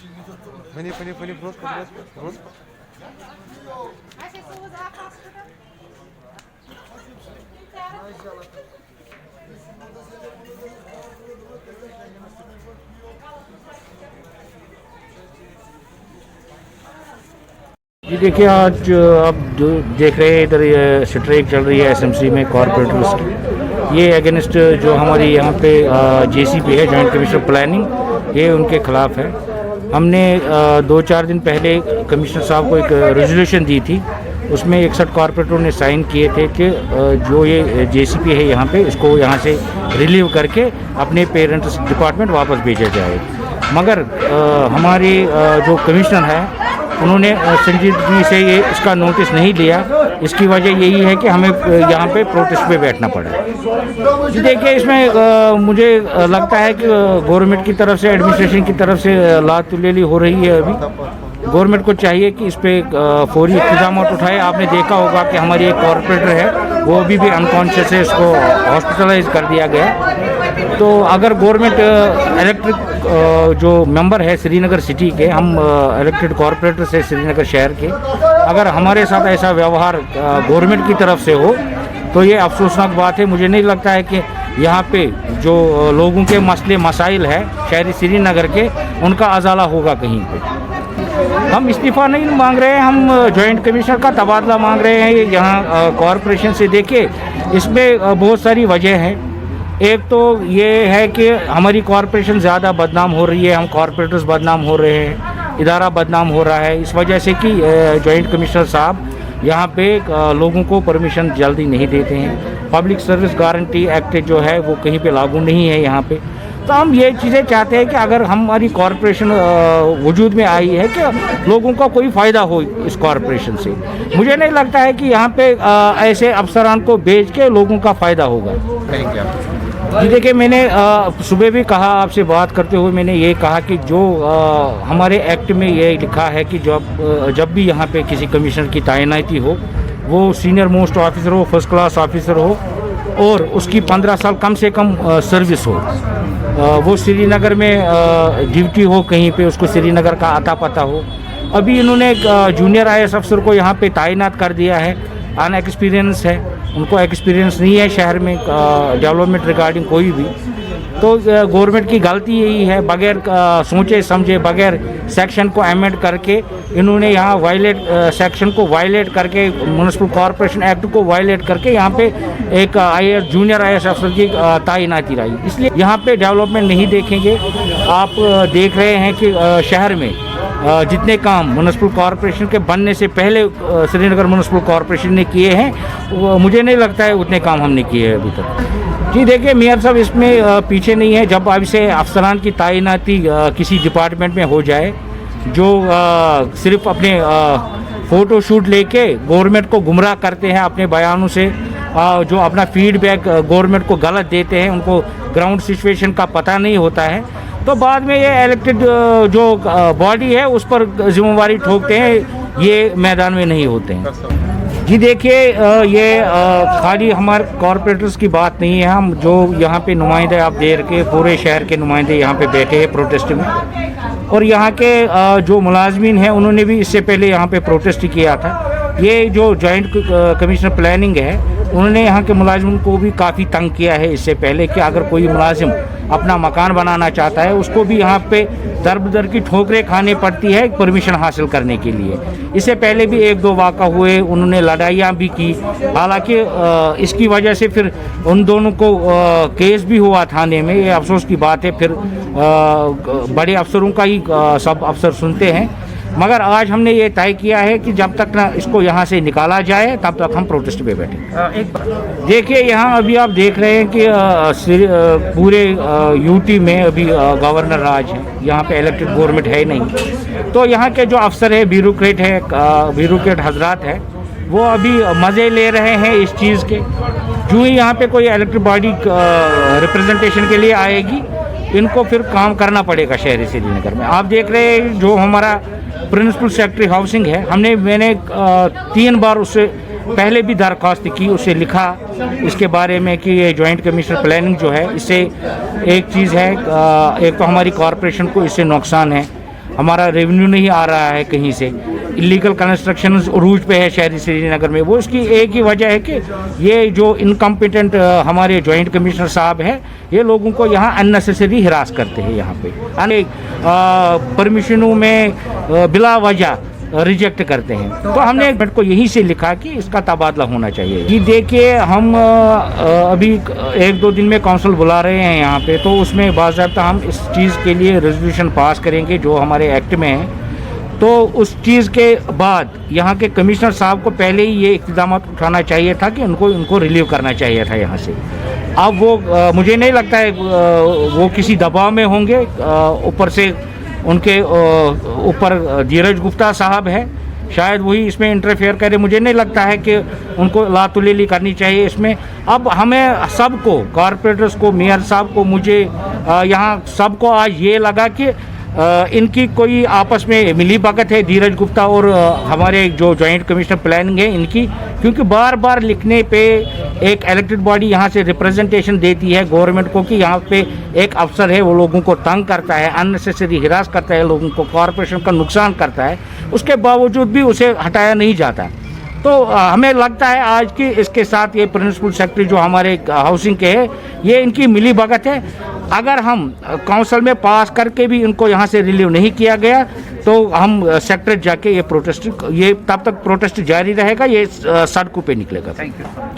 Fani, brosco. जी देखिए, आज आप जो देख रहे हैं इधर ये स्ट्राइक चल रही है एसएमसी में कॉरपोरेटर्स की। ये अगेंस्ट जो हमारी यहाँ पे जेसीपी है, जॉइंट कमिश्नर प्लानिंग, ये उनके खिलाफ है। हमने 2-4 दिन पहले कमिश्नर साहब को एक रेजोल्यूशन दी थी, उसमें 61 कॉरपोरेटरों ने साइन किए थे कि जो ये जेसीपी है यहाँ पे, इसको यहाँ से रिलीव करके अपने पेरेंट्स डिपार्टमेंट वापस भेजा जाए। मगर हमारे जो कमिश्नर है उन्होंने संजीदगी से ये इसका नोटिस नहीं लिया। इसकी वजह यही है कि हमें यहाँ पे प्रोटेस्ट पे बैठना पड़ा। देखिए, इसमें मुझे लगता है कि गवर्नमेंट की तरफ से, एडमिनिस्ट्रेशन की तरफ से लातुलेली हो रही है। अभी गवर्नमेंट को चाहिए कि इस पर फौरी इंतजाम उठाए। आपने देखा होगा कि हमारी एक कॉरपोरेटर है, वो अभी भी अनकॉन्शियस है, उसको हॉस्पिटलाइज कर दिया गया। तो अगर गवर्नमेंट इलेक्ट्रिक जो मेंबर है श्रीनगर सिटी के, हम इलेक्टेड कॉरपोरेटर से श्रीनगर शहर के, अगर हमारे साथ ऐसा व्यवहार गवर्नमेंट की तरफ से हो तो ये अफसोसनाक बात है। मुझे नहीं लगता है कि यहाँ पे जो लोगों के मसले मसाइल है शहरी श्रीनगर के, उनका अजाला होगा कहीं पे। हम इस्तीफ़ा नहीं मांग रहे हैं, हम जॉइंट कमिश्नर का तबादला मांग रहे हैं यहाँ कॉरपोरेशन से। देखिए, इसमें बहुत सारी वजह हैं। एक तो ये है कि हमारी कॉरपोरेशन ज़्यादा बदनाम हो रही है, हम कॉरपोरेटर्स बदनाम हो रहे हैं, इदारा बदनाम हो रहा है, इस वजह से कि जॉइंट कमिश्नर साहब यहाँ पे लोगों को परमिशन जल्दी नहीं देते हैं। पब्लिक सर्विस गारंटी एक्ट जो है वो कहीं पे लागू नहीं है यहाँ पे। तो हम ये चीज़ें चाहते हैं कि अगर हमारी कॉरपोरेशन वजूद में आई है कि लोगों का कोई फ़ायदा हो इस कॉरपोरेशन से। मुझे नहीं लगता है कि यहाँ पे ऐसे अफसरान को भेज के लोगों का फ़ायदा होगा। जी देखिए, मैंने सुबह भी कहा, आपसे बात करते हुए मैंने ये कहा कि जो हमारे एक्ट में ये लिखा है कि जब भी यहाँ पे किसी कमिश्नर की तैनाती हो, वो सीनियर मोस्ट ऑफिसर हो, फर्स्ट क्लास ऑफिसर हो और उसकी 15 साल कम से कम सर्विस हो, वो श्रीनगर में ड्यूटी हो कहीं पे, उसको श्रीनगर का आता पता हो। अभी इन्होंने एक जूनियर IAS अफसर को यहाँ पे तैनात कर दिया है, अनएक्सपीरियंस है, उनको एक्सपीरियंस नहीं है शहर में डेवलपमेंट रिगार्डिंग कोई भी। तो गवर्नमेंट की गलती यही है, बगैर सोचे समझे, बगैर सेक्शन को अमेंड करके इन्होंने यहाँ सेक्शन को वायलेट करके, म्युनिसिपल कॉरपोरेशन एक्ट को वायलेट करके यहाँ पे एक जूनियर IAS अफसर की तैनाती रही। इसलिए यहाँ पे डेवलपमेंट नहीं देखेंगे। आप देख रहे हैं कि शहर में जितने काम म्युनिसिपल कॉरपोरेशन के बनने से पहले श्रीनगर म्युनिसिपल कॉरपोरेशन ने किए हैं, मुझे नहीं लगता है उतने काम हमने किए हैं अभी तक। जी देखिए, मेयर साहब इसमें पीछे नहीं है। जब अब से अफसरान की तैनाती किसी डिपार्टमेंट में हो जाए जो सिर्फ अपने फ़ोटो शूट लेके गवर्नमेंट को गुमराह करते हैं अपने बयानों से, जो अपना फीडबैक गवर्नमेंट को गलत देते हैं, उनको ग्राउंड सिचुएशन का पता नहीं होता है, तो बाद में ये इलेक्टेड जो बॉडी है उस पर जिम्मेवारी ठोकते हैं, ये मैदान में नहीं होते हैं। जी देखिए, ये खाली हमारे कॉरपोरेटर्स की बात नहीं है। हम जो यहाँ पे नुमाइंदे आप देख के, पूरे शहर के नुमाइंदे यहाँ पे बैठे हैं प्रोटेस्ट में, और यहाँ के जो मुलाजमीन हैं उन्होंने भी इससे पहले यहाँ पे प्रोटेस्ट किया था। ये जो जॉइंट कमिश्नर प्लानिंग है, उन्होंने यहाँ के मुलाजिमों को भी काफ़ी तंग किया है इससे पहले कि अगर कोई मुलाजिम अपना मकान बनाना चाहता है उसको भी यहाँ पे दर बदर की ठोकरें खानी पड़ती है परमिशन हासिल करने के लिए। इससे पहले भी 1-2 वाक़ा हुए, उन्होंने लड़ाइयाँ भी की। हालांकि इसकी वजह से फिर उन दोनों को केस भी हुआ थाने में। ये अफसोस की बात है, फिर बड़े अफसरों का ही सब अफसर सुनते हैं। मगर आज हमने ये तय किया है कि जब तक ना इसको यहाँ से निकाला जाए तब तक हम प्रोटेस्ट पे बैठे। एक बार देखिए, यहाँ अभी आप देख रहे हैं कि पूरे यूटी में अभी गवर्नर राज है, यहाँ पे इलेक्टेड गवर्नमेंट है नहीं। तो यहाँ के जो अफसर है, ब्यूरोक्रेट हजरात है, वो अभी मज़े ले रहे हैं इस चीज़ के। जो ही यहाँ पे कोई इलेक्टेड बॉडी रिप्रेजेंटेशन के लिए आएगी, इनको फिर काम करना पड़ेगा शहरी श्रीनगर में। आप देख रहे हैं जो हमारा प्रिंसिपल सेक्रेटरी हाउसिंग है, मैंने 3 बार उससे पहले भी दरख्वास्त की, उससे लिखा इसके बारे में कि ये जॉइंट कमिश्नर प्लानिंग जो है, इससे एक चीज़ है, एक तो हमारी कॉरपोरेशन को इससे नुकसान है। हमारा रेवेन्यू नहीं आ रहा है कहीं से, इलीगल कंस्ट्रक्शन उरूज पे है शहरी श्रीनगर में। वो उसकी एक ही वजह है कि ये जो इनकम्पिटेंट हमारे जॉइंट कमिश्नर साहब हैं, ये लोगों को यहाँ अननेसेसरी हिरास करते हैं। यहाँ पे अनेक परमिशनों में बिला वजह रिजेक्ट करते हैं। तो हमने गवर्नमेंट को यहीं से लिखा कि इसका तबादला होना चाहिए। जी देखिए, हम अभी 1-2 दिन में काउंसिल बुला रहे हैं यहाँ पे, तो उसमें बाज़ाब्ता हम इस चीज़ के लिए रेजोल्यूशन पास करेंगे जो हमारे एक्ट में है। तो उस चीज़ के बाद यहाँ के कमिश्नर साहब को पहले ही ये इक़दाम उठाना चाहिए था कि उनको रिलीव करना चाहिए था यहाँ से। अब वो मुझे नहीं लगता है वो किसी दबाव में होंगे। ऊपर से उनके ऊपर धीरज गुप्ता साहब हैं, शायद वही इसमें इंटरफेयर करे। मुझे नहीं लगता है कि उनको लातुलेली करनी चाहिए इसमें। अब हमें सबको, कॉरपोरेटर्स को, मेयर साहब को, मुझे यहाँ सबको आज ये लगा कि इनकी कोई आपस में मिली भगत है, धीरज गुप्ता और हमारे जो जॉइंट कमिश्नर प्लानिंग है इनकी। क्योंकि बार बार लिखने पे एक इलेक्टेड बॉडी यहाँ से रिप्रेजेंटेशन देती है गवर्नमेंट को कि यहाँ पे एक अफसर है, वो लोगों को तंग करता है, अननेसेसरी हिरास करता है, लोगों को कॉरपोरेशन का नुकसान करता है, उसके बावजूद भी उसे हटाया नहीं जाता। तो हमें लगता है आज की इसके साथ ये प्रिंसिपल सेक्रेटरी जो हमारे हाउसिंग के हैं, ये इनकी मिली भगत है। अगर हम काउंसिल में पास करके भी इनको यहाँ से रिलीव नहीं किया गया तो हम सेक्रेटरी जाके ये तब तक प्रोटेस्ट जारी रहेगा, ये सड़कों पे निकलेगा। Thank you.